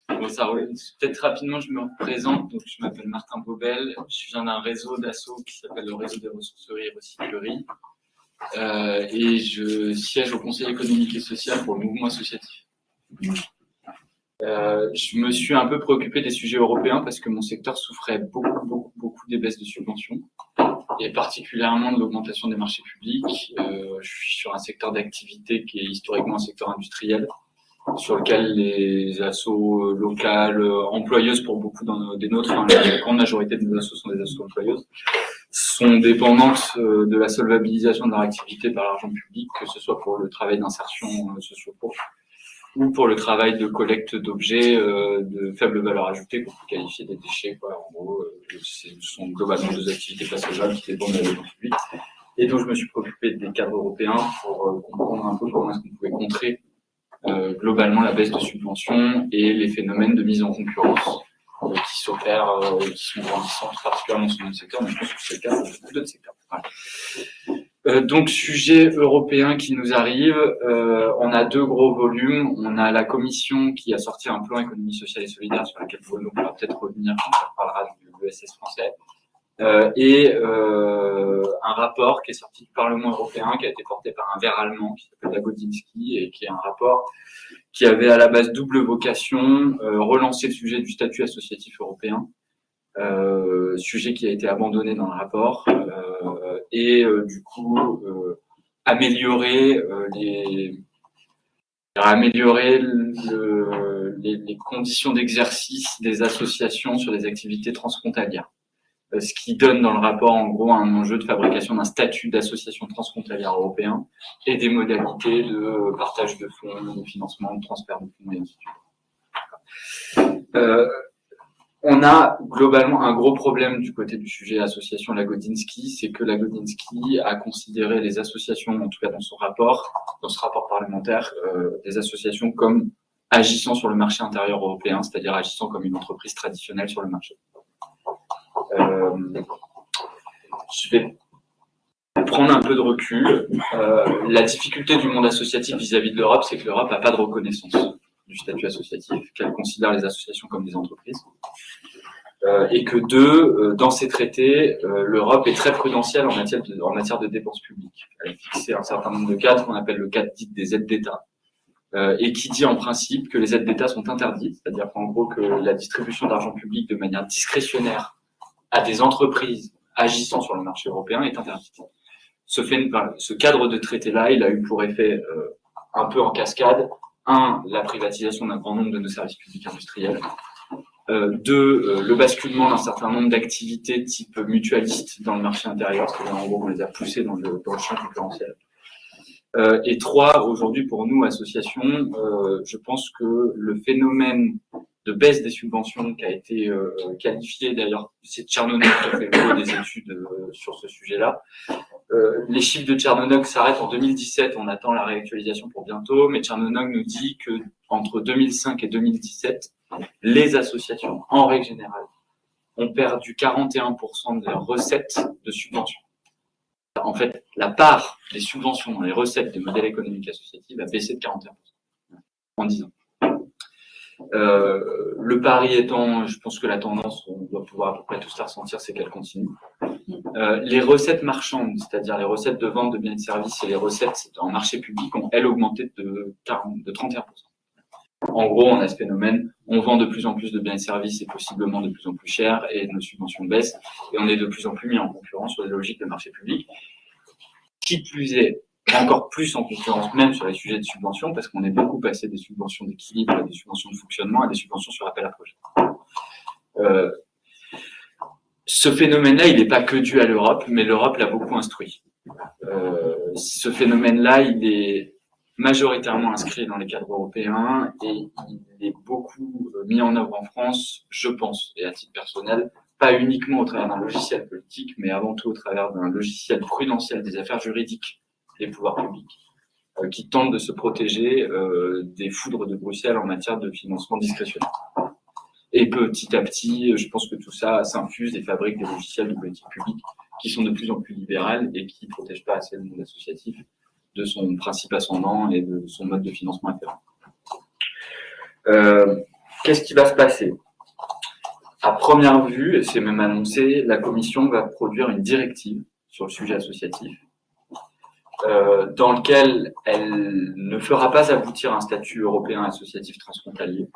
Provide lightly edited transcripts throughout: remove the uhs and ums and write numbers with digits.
Bon, peut-être rapidement, je me représente. Donc, je m'appelle Martin Bobel. Je viens d'un réseau d'asso qui s'appelle le Réseau des ressourceries et recycleries. Et je siège au Conseil économique et social pour le mouvement associatif. Je me suis un peu préoccupé des sujets européens parce que mon secteur souffrait beaucoup des baisses de subventions et particulièrement de l'augmentation des marchés publics. Je suis sur un secteur d'activité qui est historiquement un secteur industriel, sur lequel les assos locales, employeuses pour beaucoup des nôtres, enfin, la grande majorité des assos sont des assos employeuses, sont dépendantes de la solvabilisation de leur activité par l'argent public, que ce soit pour le travail d'insertion socio-pro ou pour le travail de collecte d'objets de faible valeur ajoutée, qu'on peut qualifier des déchets, quoi. En gros, ce sont globalement deux activités passageables qui dépendent de l'argent public. Et donc, je me suis préoccupé des cadres européens pour comprendre un peu comment est-ce qu'on pouvait contrer globalement la baisse de subventions et les phénomènes de mise en concurrence qui s'opèrent, qui sont grandissants, particulièrement sur notre secteur, mais je pense que c'est le cas de beaucoup d'autres secteurs. Voilà. Donc, sujet européen qui nous arrive, on a deux gros volumes. On a la Commission qui a sorti un plan économie sociale et solidaire sur lequel Bruno pourra peut-être revenir quand on parlera de l'ESS français. Et un rapport qui est sorti du Parlement européen, qui a été porté par un vert allemand qui s'appelle Lagodinsky et qui est un rapport qui avait à la base double vocation, relancer le sujet du statut associatif européen, sujet qui a été abandonné dans le rapport, et du coup améliorer les conditions d'exercice des associations sur les activités transfrontalières. Ce qui donne dans le rapport, en gros, un enjeu de fabrication d'un statut d'association transfrontalière européen et des modalités de partage de fonds, de financement, de transfert de fonds, et ainsi de suite. On a globalement un gros problème du côté du sujet association Lagodinsky, c'est que Lagodinsky a considéré les associations, en tout cas dans ce rapport parlementaire, des associations comme agissant sur le marché intérieur européen, c'est-à-dire agissant comme une entreprise traditionnelle sur le marché. Je vais prendre un peu de recul. La difficulté du monde associatif vis-à-vis de l'Europe, c'est que l'Europe n'a pas de reconnaissance du statut associatif, qu'elle considère les associations comme des entreprises. Et que dans ces traités, l'Europe est très prudentielle en matière de dépenses publiques. Elle a fixé un certain nombre de cadres qu'on appelle le cadre dit des aides d'État, et qui dit en principe que les aides d'État sont interdites, c'est-à-dire qu'en gros que la distribution d'argent public de manière discrétionnaire à des entreprises agissant sur le marché européen est interdite. Ce cadre de traité-là, il a eu pour effet, un peu en cascade, la privatisation d'un grand nombre de nos services publics industriels, le basculement d'un certain nombre d'activités type mutualiste dans le marché intérieur, c'est-à-dire en gros on les a poussées dans le champ concurrentiel. Et 3, aujourd'hui pour nous, associations, je pense que le phénomène de baisse des subventions qui a été qualifié, d'ailleurs, c'est Tchernobyl qui a fait le gros des études sur ce sujet-là. Les chiffres de Tchernobyl s'arrêtent en 2017, on attend la réactualisation pour bientôt, mais Tchernobyl nous dit que entre 2005 et 2017, les associations, en règle générale, ont perdu 41% de leurs recettes de subventions. En fait, la part des subventions dans les recettes des modèles économiques associatifs a baissé de 41% en 10 ans. Le pari étant, je pense que la tendance, on doit pouvoir à peu près tous la ressentir, c'est qu'elle continue. Les recettes marchandes, c'est-à-dire les recettes de vente de biens et de services et les recettes en marché public ont, elles, augmenté de 31%. En gros, on a ce phénomène, on vend de plus en plus de biens et services et possiblement de plus en plus cher et nos subventions baissent et on est de plus en plus mis en concurrence sur les logiques de marché public. Qui plus est, encore plus en concurrence même sur les sujets de subvention parce qu'on est beaucoup passé des subventions d'équilibre à des subventions de fonctionnement à des subventions sur appel à projet. Ce phénomène-là, il n'est pas que dû à l'Europe, mais l'Europe l'a beaucoup instruit. Ce phénomène-là, il est majoritairement inscrit dans les cadres européens et il est beaucoup mis en œuvre en France, je pense, et à titre personnel, pas uniquement au travers d'un logiciel politique, mais avant tout au travers d'un logiciel prudentiel des affaires juridiques des pouvoirs publics, qui tente de se protéger des foudres de Bruxelles en matière de financement discrétionnaire. Et petit à petit, je pense que tout ça s'infuse et fabrique des logiciels de politique publique qui sont de plus en plus libérales et qui ne protègent pas assez le monde associatif de son principe ascendant et de son mode de financement afférent. Qu'est-ce qui va se passer? À première vue, et c'est même annoncé, la Commission va produire une directive sur le sujet associatif, dans lequel elle ne fera pas aboutir un statut européen associatif transfrontalier.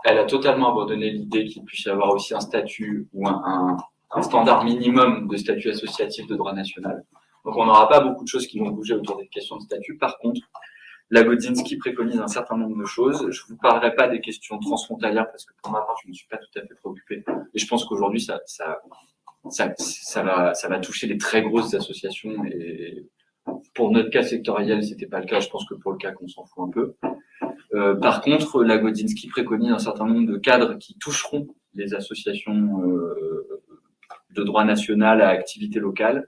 Elle a totalement abandonné l'idée qu'il puisse y avoir aussi un statut ou un standard minimum de statut associatif de droit national. Donc on n'aura pas beaucoup de choses qui vont bouger autour des questions de statut. Par contre, Lagodinsky préconise un certain nombre de choses. Je ne vous parlerai pas des questions transfrontalières parce que pour ma part, je ne me suis pas tout à fait préoccupé. Et je pense qu'aujourd'hui, ça va toucher les très grosses associations. Et pour notre cas sectoriel, c'était pas le cas. Je pense que pour le cas qu'on s'en fout un peu. Par contre, Lagodinsky préconise un certain nombre de cadres qui toucheront les associations de droit national à activité locale.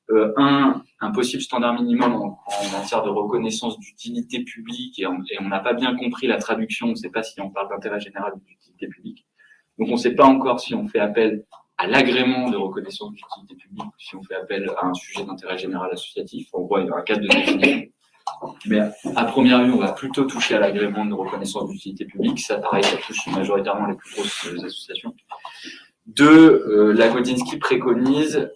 Un possible standard minimum en matière de reconnaissance d'utilité publique, et on n'a pas bien compris la traduction, on ne sait pas si on parle d'intérêt général ou d'utilité publique. Donc on ne sait pas encore si on fait appel à l'agrément de reconnaissance d'utilité publique ou si on fait appel à un sujet d'intérêt général associatif. En gros, il y a un cadre de définition. Mais à première vue, on va plutôt toucher à l'agrément de reconnaissance d'utilité publique. Ça, pareil, ça touche majoritairement les plus grosses associations. Lagodinsky préconise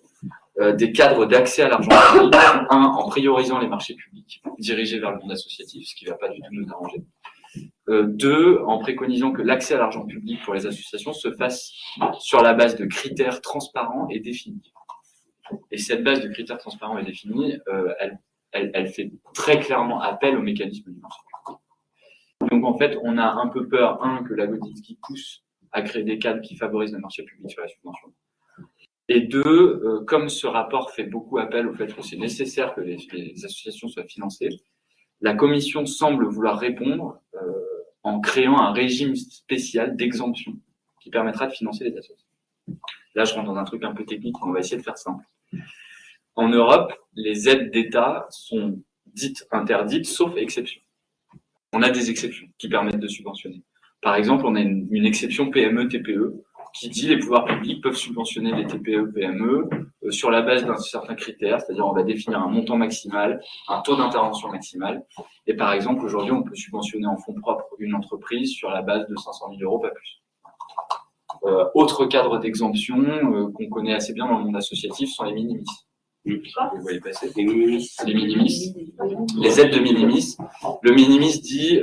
des cadres d'accès à l'argent public, en priorisant les marchés publics dirigés vers le monde associatif, ce qui ne va pas du tout nous arranger. En préconisant que l'accès à l'argent public pour les associations se fasse sur la base de critères transparents et définis. Et cette base de critères transparents et définis, elle fait très clairement appel au mécanisme du marché public. Donc en fait, on a un peu peur, que Lagodinsky pousse à créer des cadres qui favorisent le marché public sur la subvention. Et comme ce rapport fait beaucoup appel au fait que c'est nécessaire que les associations soient financées, la Commission semble vouloir répondre en créant un régime spécial d'exemption qui permettra de financer les associations. Là, je rentre dans un truc un peu technique, mais on va essayer de faire simple. En Europe, les aides d'État sont dites interdites, sauf exception. On a des exceptions qui permettent de subventionner. Par exemple, on a une exception PME-TPE, qui dit les pouvoirs publics peuvent subventionner les TPE-PME sur la base d'un certain critère, c'est-à-dire on va définir un montant maximal, un taux d'intervention maximal. Et par exemple, aujourd'hui, on peut subventionner en fonds propres une entreprise sur la base de 500 000 euros, pas plus. Autre cadre d'exemption qu'on connaît assez bien dans le monde associatif sont les minimis. Vous voyez passer les minimis, les aides de minimis. Le minimis dit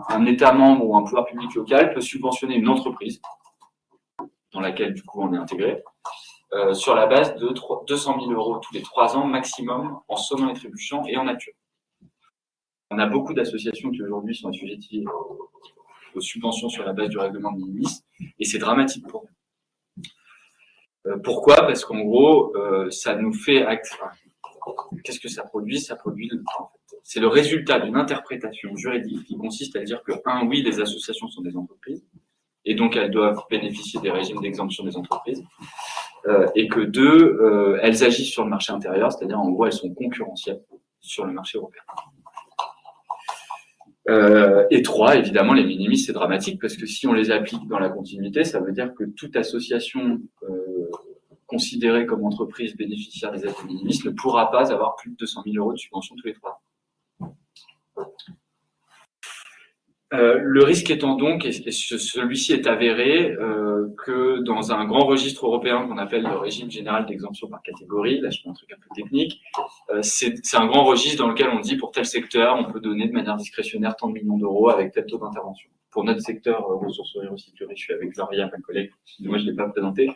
un État membre ou un pouvoir public local peut subventionner une entreprise dans laquelle, du coup, on est intégré, sur la base de 200 000 euros tous les 3 ans maximum en sonnant et trébuchant et en nature. On a beaucoup d'associations qui aujourd'hui sont assujetties aux subventions sur la base du règlement de minimis, et c'est dramatique pour nous. Pourquoi? Parce qu'en gros, ça nous fait... Qu'est-ce que ça produit? Ça produit... En fait, c'est le résultat d'une interprétation juridique qui consiste à dire que, oui, les associations sont des entreprises, et donc elles doivent bénéficier des régimes d'exemption des entreprises, et que elles agissent sur le marché intérieur, c'est-à-dire en gros elles sont concurrentielles sur le marché européen. Et 3, évidemment, les minimis, c'est dramatique, parce que si on les applique dans la continuité, ça veut dire que toute association considérée comme entreprise bénéficiaire des aides de minimis ne pourra pas avoir plus de 200 000 euros de subvention tous les 3 ans. Le risque étant donc, et celui-ci est avéré, que dans un grand registre européen qu'on appelle le régime général d'exemption par catégorie, là je fais un truc un peu technique, c'est un grand registre dans lequel on dit pour tel secteur, on peut donner de manière discrétionnaire tant de millions d'euros avec tel taux d'intervention. Pour notre secteur ressourcerie recyclerie, je suis avec Gloria, ma collègue, moi je ne l'ai pas présenté.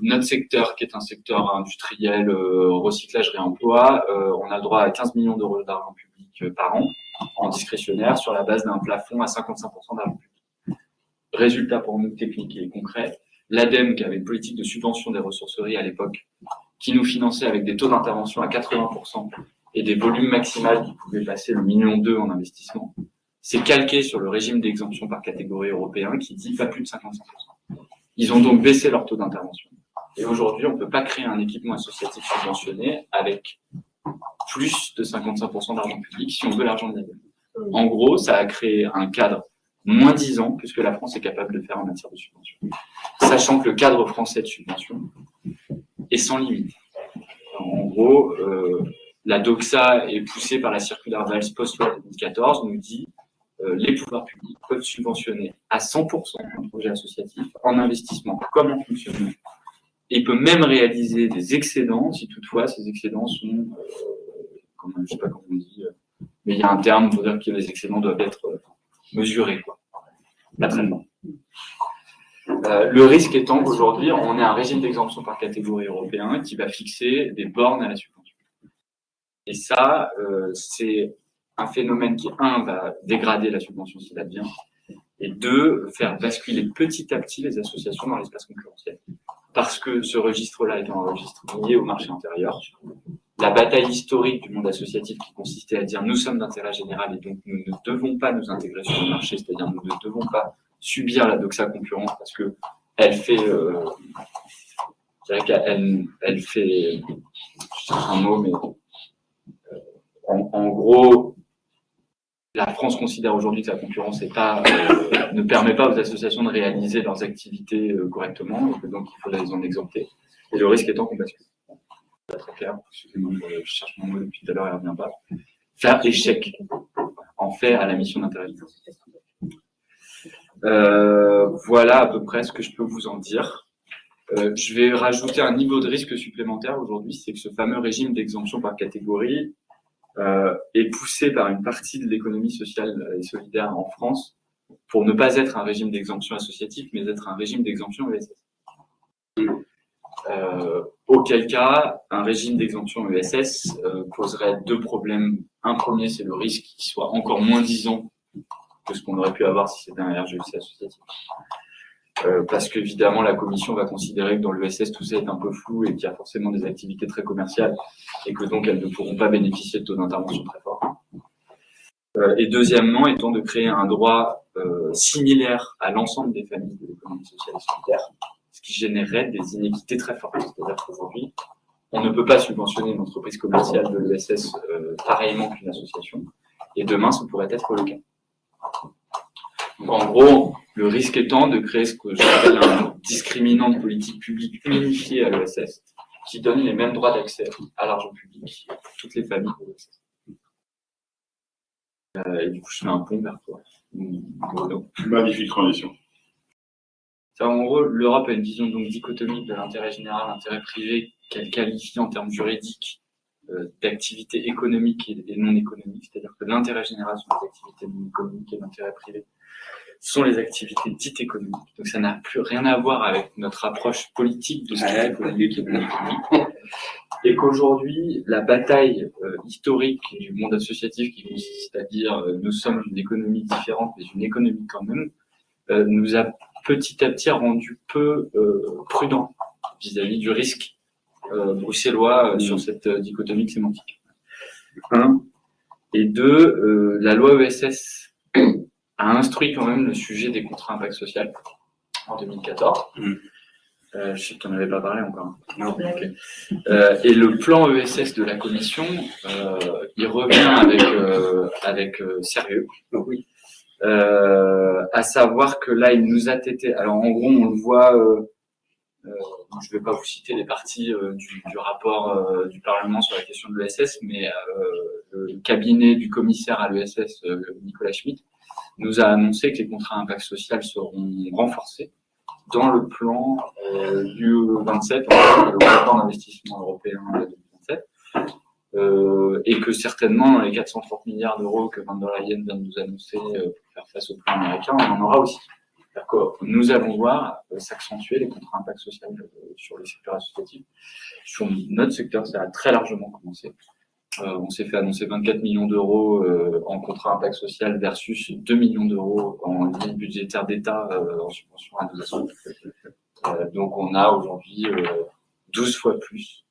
Notre secteur, qui est un secteur industriel, recyclage, réemploi, on a le droit à 15 millions d'euros d'argent public par an, en discrétionnaire, sur la base d'un plafond à 55% d'argent public. Résultat pour nous technique et concret, l'ADEME, qui avait une politique de subvention des ressourceries à l'époque, qui nous finançait avec des taux d'intervention à 80% et des volumes maximales qui pouvaient passer le 1,2 million en investissement, c'est calqué sur le régime d'exemption par catégorie européen qui dit pas plus de 55%. Ils ont donc baissé leur taux d'intervention. Et aujourd'hui, on ne peut pas créer un équipement associatif subventionné avec plus de 55% d'argent public si on veut l'argent de l'ADEME. En gros, ça a créé un cadre moins 10 ans que ce que la France est capable de faire en matière de subvention. Sachant que le cadre français de subvention est sans limite. En gros, la doxa est poussée par la circulaire Valls post-loi 2014, nous dit les pouvoirs publics peuvent subventionner à 100% un projet associatif en investissement comme en fonctionnement. Et peut même réaliser des excédents si toutefois ces excédents sont, je ne sais pas comment on dit, mais il y a un terme pour dire que les excédents doivent être mesurés, quoi, naturellement. Le risque étant qu'aujourd'hui, on ait un régime d'exemption par catégorie européen qui va fixer des bornes à la subvention. Et ça, c'est un phénomène qui, un, va dégrader la subvention s'il advient, et deux, faire basculer petit à petit les associations dans l'espace concurrentiel. Parce que ce registre-là est un registre lié au marché intérieur. La bataille historique du monde associatif qui consistait à dire nous sommes d'intérêt général et donc nous ne devons pas nous intégrer sur le marché, c'est-à-dire nous ne devons pas subir la doxa concurrence parce que elle fait, je dirais qu'elle fait, je cherche un mot, mais en gros, la France considère aujourd'hui que la concurrence ne permet pas aux associations de réaliser leurs activités correctement, et que donc il faudrait les en exempter. Et le risque étant qu'on bascule. C'est pas très clair, excusez-moi, je cherche mon mot depuis tout à l'heure, il ne revient pas. Faire échec, en fait, à la mission d'intérêt. Voilà à peu près ce que je peux vous en dire. Je vais rajouter un niveau de risque supplémentaire aujourd'hui, c'est que ce fameux régime d'exemption par catégorie est poussé par une partie de l'économie sociale et solidaire en France pour ne pas être un régime d'exemption associatif, mais être un régime d'exemption ESS. Auquel cas, un régime d'exemption ESS poserait deux problèmes. Un premier, c'est le risque qu'il soit encore moins disant que ce qu'on aurait pu avoir si c'était un RGEC associatif. Parce qu'évidemment, la commission va considérer que dans l'ESS, tout ça est un peu flou et qu'il y a forcément des activités très commerciales et que donc elles ne pourront pas bénéficier de taux d'intervention très forts. Et deuxièmement, étant de créer un droit similaire à l'ensemble des familles de l'économie sociale et solidaire, ce qui générerait des inéquités très fortes. C'est-à-dire qu'aujourd'hui, on ne peut pas subventionner une entreprise commerciale de l'ESS pareillement qu'une association, et demain, ça pourrait être le cas. Donc, en gros, le risque étant de créer ce que j'appelle un discriminant de politique publique unifié à l'ESS, qui donne les mêmes droits d'accès à l'argent public pour toutes les familles de l'ESS. Et du coup, je fais un pont vers toi. Magnifique transition. En gros, l'Europe a une vision donc dichotomique de l'intérêt général, l'intérêt privé, qu'elle qualifie en termes juridiques d'activités économiques et non économiques. C'est-à-dire que l'intérêt général sont les activités non économiques et l'intérêt privé sont les activités dites économiques. Donc ça n'a plus rien à voir avec notre approche politique de ce qui est économique et non économique. Et qu'aujourd'hui, la bataille historique du monde associatif qui consiste à dire nous sommes une économie différente, mais une économie quand même, nous a petit à petit rendu peu prudents vis-à-vis du risque bruxellois sur cette dichotomie sémantique. Un. Et deux, la loi ESS a instruit quand même le sujet des contrats impact social en 2014. Je sais que tu n'en avais pas parlé encore. Non. Okay. Et le plan ESS de la Commission, il revient avec sérieux. Oui. À savoir que là, il nous a été... Alors en gros, on le voit... je ne vais pas vous citer les parties du rapport du Parlement sur la question de l'ESS, mais le cabinet du commissaire à l'ESS, Nicolas Schmitt, nous a annoncé que les contrats impact social seront renforcés dans le plan du 27, le plan d'investissement européen 2027, et que certainement dans les 430 milliards d'euros que Van der Leyen vient de nous annoncer pour faire face au plan américain, on en aura aussi. D'accord. Nous allons voir s'accentuer les contrats impact social sur les secteurs associatifs. Sur notre secteur, ça a très largement commencé. On s'est fait annoncer 24 millions d'euros en contrat impact social versus 2 millions d'euros en ligne budgétaire d'État en subvention à nos assos. Donc on a aujourd'hui 12 fois plus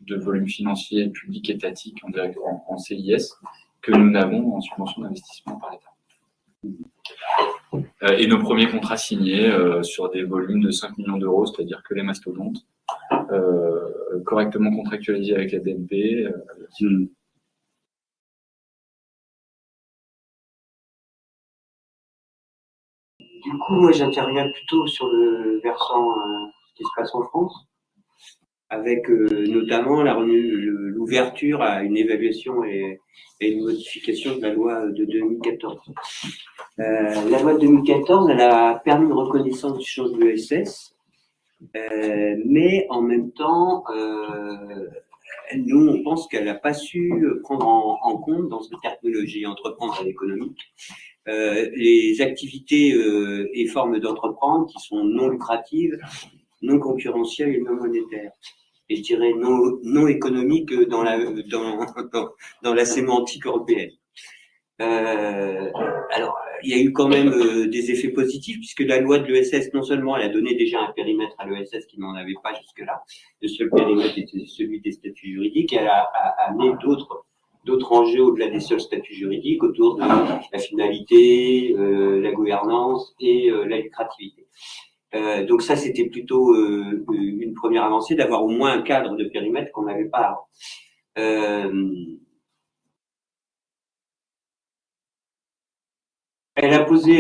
de volume financier public étatique en CIS que nous n'avons en subvention d'investissement par l'État. Et nos premiers contrats signés sur des volumes de 5 millions d'euros, c'est-à-dire que les mastodontes, correctement contractualisés avec la BNP. Du coup, moi, j'interviens plutôt sur le versant ce qui se passe en France. avec notamment l'ouverture à une évaluation et une modification de la loi de 2014. La loi de 2014, elle a permis une reconnaissance du champ de l'ESS, mais en même temps, nous, on pense qu'elle n'a pas su prendre en compte dans cette terminologie entreprendre à l'économique les activités et formes d'entreprendre qui sont non lucratives, non concurrentielles et non monétaires. Et je dirais non économiques dans la sémantique européenne. Alors, il y a eu quand même des effets positifs puisque la loi de l'ESS, non seulement elle a donné déjà un périmètre à l'ESS qui n'en avait pas jusque-là, le seul périmètre était celui des statuts juridiques, et elle a amené d'autres enjeux au-delà des seuls statuts juridiques autour de la finalité, la gouvernance et la lucrativité. Donc ça, c'était plutôt une première avancée d'avoir au moins un cadre de périmètre qu'on n'avait pas avant. Elle a posé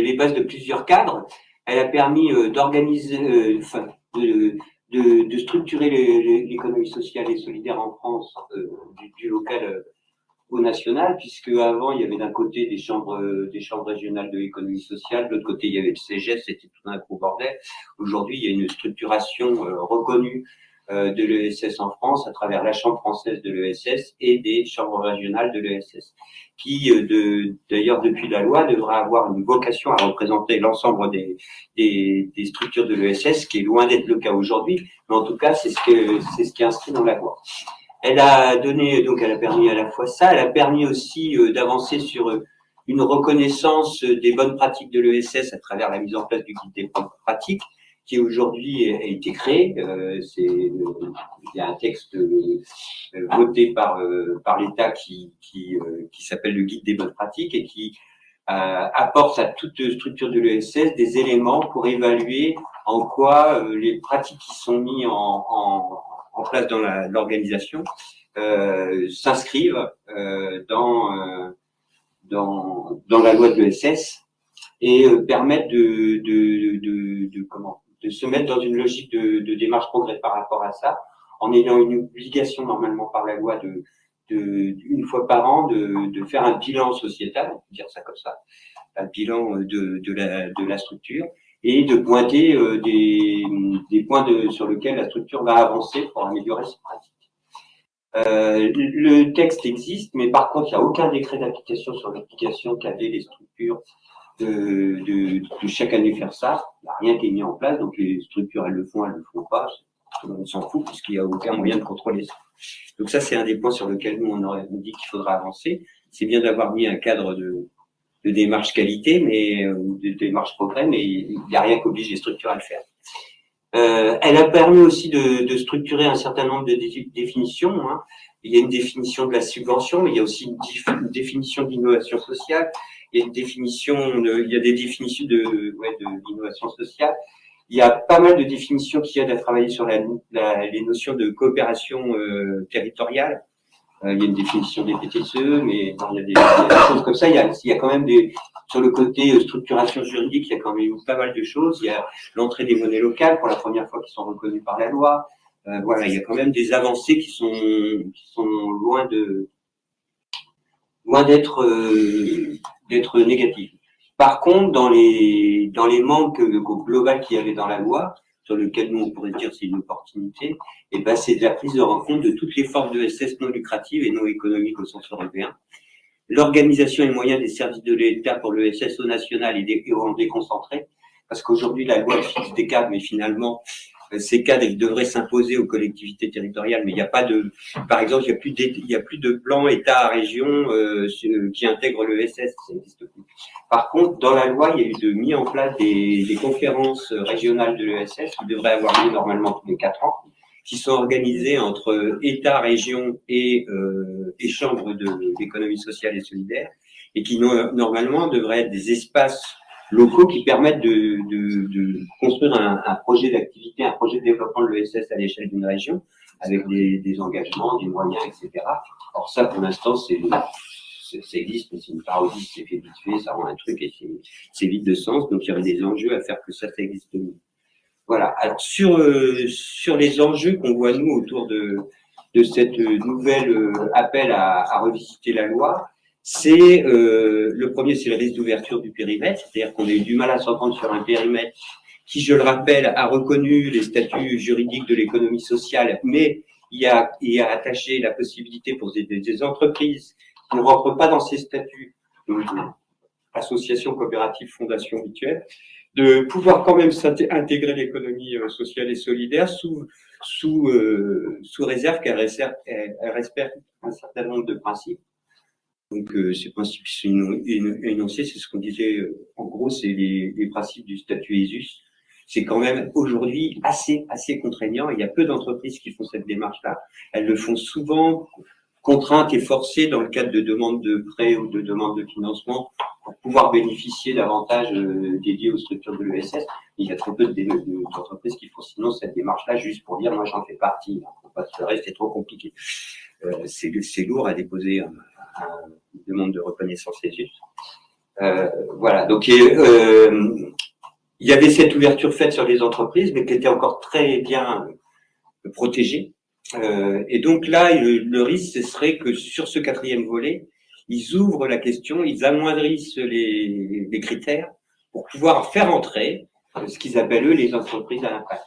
les bases de plusieurs cadres. Elle a permis d'organiser, de structurer l'économie sociale et solidaire en France, du local au national, puisque avant il y avait d'un côté des chambres régionales de l'économie sociale, de l'autre côté il y avait le CGES, c'était tout un gros bordel. Aujourd'hui, il y a une structuration reconnue de l'ESS en France à travers la Chambre française de l'ESS et des chambres régionales de l'ESS, qui d'ailleurs depuis la loi devra avoir une vocation à représenter l'ensemble des structures de l'ESS, qui est loin d'être le cas aujourd'hui, mais en tout cas c'est ce qui est inscrit dans la loi. Elle a permis à la fois ça, elle a permis aussi d'avancer sur une reconnaissance des bonnes pratiques de l'ESS à travers la mise en place du guide des bonnes pratiques, qui aujourd'hui a été créé. Il y a un texte voté par l'État qui s'appelle le guide des bonnes pratiques et qui apporte à toute structure de l'ESS des éléments pour évaluer en quoi les pratiques qui sont mises en place dans l'organisation s'inscrivent dans la loi de l'ESS et permettent de se mettre dans une logique de démarche progrès par rapport à ça, en ayant une obligation normalement par la loi une fois par an de faire un bilan sociétal, on peut dire ça comme ça, un bilan de la structure, et de pointer des points sur lesquels la structure va avancer pour améliorer ses pratiques. Le texte existe, mais par contre, il n'y a aucun décret d'application sur l'application qu'avaient les structures de chaque année faire ça. Il n'y a rien qui est mis en place, donc les structures, elles le font pas. On s'en fout puisqu'il n'y a aucun moyen de contrôler ça. Donc ça, c'est un des points sur lesquels nous, on dit qu'il faudra avancer. C'est bien d'avoir mis un cadre de démarche qualité, mais de démarche progrès, mais il n'y a rien qui oblige les structures à le faire. Elle a permis aussi de structurer un certain nombre de définitions. Hein. Il y a une définition de la subvention, mais il y a aussi une définition d'innovation sociale. Il y a des définitions de l'innovation sociale. Il y a pas mal de définitions qui aident à travailler sur les notions de coopération territoriale. Il y a une définition des PTCE, mais il y a des choses comme ça. Il y a quand même sur le côté structuration juridique, il y a quand même pas mal de choses. Il y a l'entrée des monnaies locales pour la première fois qui sont reconnues par la loi. Voilà, il y a quand même des avancées qui sont loin d'être négatives. Par contre, dans les manques globaux qu'il y avait dans la loi, sur lequel nous on pourrait dire c'est une opportunité, et ben c'est de la prise de rencontre de toutes les formes de SS non lucratives et non économiques au sens européen. L'organisation et les moyens des services de l'État pour le SSO national et en déconcentré, parce qu'aujourd'hui la loi fixe des cadres, mais finalement ces cadres ils devraient s'imposer aux collectivités territoriales, mais il n'y a pas par exemple il y a plus de plan État-région qui intègre le SS, ça n'existe plus. Par contre, dans la loi, il y a eu mis en place des conférences régionales de l'ESS qui devraient avoir lieu normalement tous les 4 ans, qui sont organisées entre État, région et chambres d'économie sociale et solidaire, et qui normalement devraient être des espaces locaux qui permettent de construire un projet d'activité, un projet de développement de l'ESS à l'échelle d'une région, avec des engagements, des moyens, etc. Or ça, pour l'instant, ça existe, mais c'est une parodie, c'est fait vite fait, ça rend un truc et c'est vide de sens, donc il y aurait des enjeux à faire que ça existe mieux. Voilà. Alors sur les enjeux qu'on voit nous autour de cette nouvelle appel à revisiter la loi, c'est le premier, c'est le risque d'ouverture du périmètre, c'est-à-dire qu'on a eu du mal à s'entendre sur un périmètre qui, je le rappelle, a reconnu les statuts juridiques de l'économie sociale, mais il y a attaché la possibilité pour des entreprises qui ne rentrent pas dans ces statuts, donc associations, coopératives, fondations, mutuelles, de pouvoir quand même intégrer l'économie sociale et solidaire sous réserve qu'elle respecte un certain nombre de principes. Donc ces principes sont énoncés, c'est ce qu'on disait, en gros, c'est les principes du statut ESUS. C'est quand même aujourd'hui assez contraignant. Il y a peu d'entreprises qui font cette démarche-là. Elles le font souvent contraintes et forcées dans le cadre de demandes de prêts ou de demandes de financement pour pouvoir bénéficier d'avantages dédiés aux structures de l'ESS. Il y a très peu d'entreprises qui font sinon cette démarche-là juste pour dire moi j'en fais partie. Parce que le reste c'est trop compliqué. C'est lourd à déposer une demande de reconnaissance ESUS. Voilà. Donc il y avait cette ouverture faite sur les entreprises, mais qui était encore très bien protégée. Et donc là, le risque, ce serait que sur ce quatrième volet, ils ouvrent la question, ils amoindrissent les critères pour pouvoir faire entrer ce qu'ils appellent eux les entreprises à impact,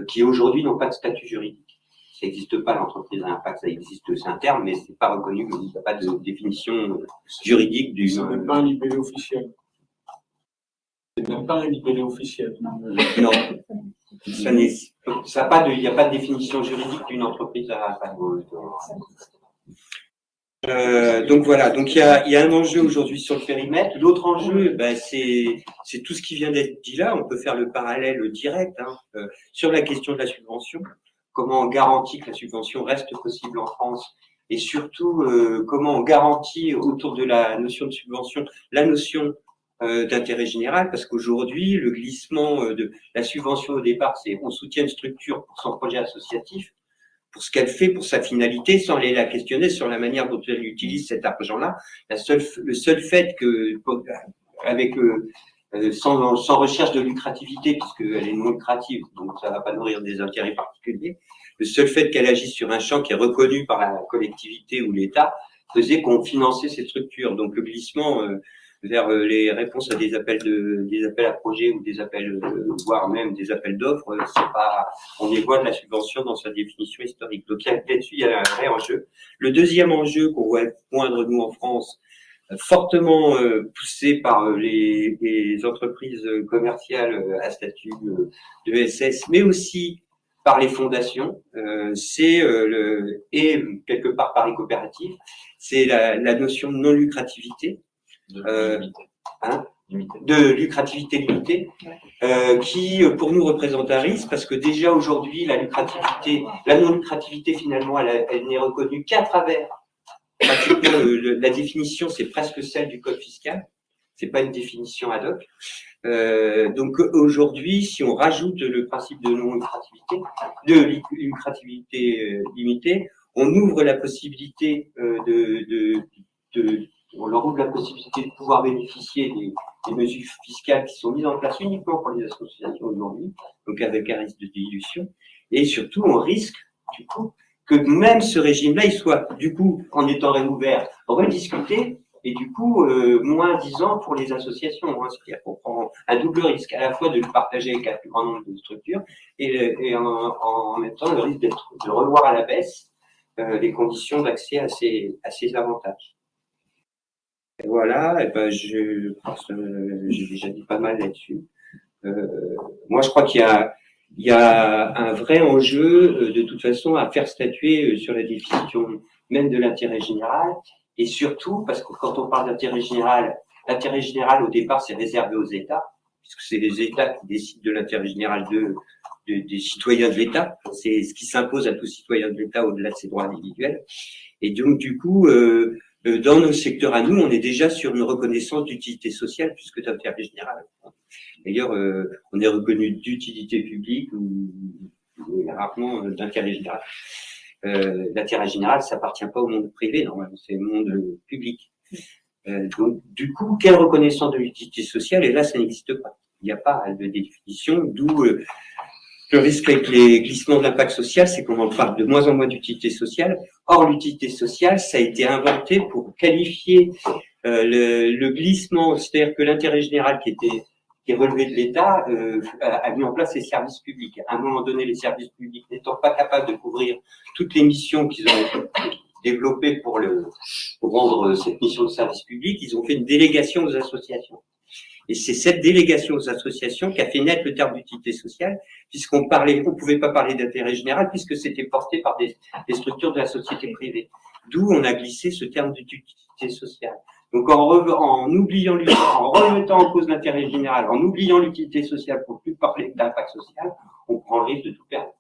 qui aujourd'hui n'ont pas de statut juridique. Ça n'existe pas l'entreprise à impact, ça existe, c'est un terme, mais c'est pas reconnu, il n'y a pas de définition juridique du. C'est même pas un libellé officiel. C'est même pas un libellé officiel. Non. Il n'y a pas de définition juridique d'une entreprise à impact. Donc voilà, donc il y a un enjeu aujourd'hui sur le périmètre. L'autre enjeu, c'est tout ce qui vient d'être dit là. On peut faire le parallèle direct sur la question de la subvention. Comment on garantit que la subvention reste possible en France et surtout comment on garantit autour de la notion de subvention la notion d'intérêt général, parce qu'aujourd'hui, le glissement de la subvention au départ, c'est on soutient une structure pour son projet associatif, pour ce qu'elle fait, pour sa finalité, sans aller la questionner sur la manière dont elle utilise cet argent-là. Le seul fait que, avec sans recherche de lucrativité, puisqu'elle est non lucrative, donc ça ne va pas nourrir des intérêts particuliers, le seul fait qu'elle agisse sur un champ qui est reconnu par la collectivité ou l'État faisait qu'on finançait cette structure. Donc le glissement vers les réponses à des appels à projets ou des appels, voire même des appels d'offres, c'est pas, on y voit de la subvention dans sa définition historique. Donc là-dessus, il y a un vrai enjeu. Le deuxième enjeu qu'on voit poindre nous en France, fortement poussé par les entreprises commerciales à statut de ESS, mais aussi par les fondations, et quelque part par les coopératives, c'est la notion de non-lucrativité. De lucrativité limitée, qui pour nous représente un risque parce que déjà aujourd'hui la non-lucrativité finalement elle n'est reconnue qu'à travers pratiquement la définition, c'est presque celle du code fiscal, c'est pas une définition ad hoc. Donc aujourd'hui, si on rajoute le principe de non-lucrativité, de lucrativité limitée, on ouvre la possibilité on leur ouvre la possibilité de pouvoir bénéficier des mesures fiscales qui sont mises en place uniquement pour les associations aujourd'hui, donc avec un risque de dilution. Et surtout, on risque, du coup, que même ce régime-là, il soit, du coup, en étant réouvert, rediscuté, et du coup, moins 10 ans pour les associations. C'est-à-dire qu'on prend un double risque, à la fois de le partager avec un plus grand nombre de structures, et en même temps, le risque de revoir à la baisse les conditions d'accès à ces avantages. Et voilà, et j'ai déjà dit pas mal là-dessus. Moi, je crois qu'il y a un vrai enjeu, de toute façon, à faire statuer sur la définition même de l'intérêt général, et surtout, parce que quand on parle d'intérêt général, l'intérêt général, au départ, c'est réservé aux États, puisque c'est les États qui décident de l'intérêt général des citoyens de l'État. C'est ce qui s'impose à tout citoyen de l'État au-delà de ses droits individuels. Et donc, du coup, dans nos secteurs à nous, on est déjà sur une reconnaissance d'utilité sociale plus que d'intérêt général. D'ailleurs, on est reconnu d'utilité publique ou rarement d'intérêt général. L'intérêt général, ça appartient pas au monde privé, normalement, c'est le monde public. Donc, du coup, quelle reconnaissance de l'utilité sociale? Et là, ça n'existe pas. Il n'y a pas de définition, d'où le risque avec les glissements de l'impact social, c'est qu'on en parle de moins en moins d'utilité sociale. Or, l'utilité sociale, ça a été inventé pour qualifier le glissement, c'est-à-dire que l'intérêt général qui est relevé de l'État a mis en place les services publics. À un moment donné, les services publics n'étant pas capables de couvrir toutes les missions qu'ils ont développées pour rendre cette mission de service public, ils ont fait une délégation aux associations. Et c'est cette délégation aux associations qui a fait naître le terme d'utilité sociale, puisqu'on pouvait pas parler d'intérêt général, puisque c'était porté par des structures de la société privée. D'où on a glissé ce terme d'utilité sociale. Donc en remettant en cause l'intérêt général, en oubliant l'utilité sociale pour plus parler d'impact social, on prend le risque de tout perdre.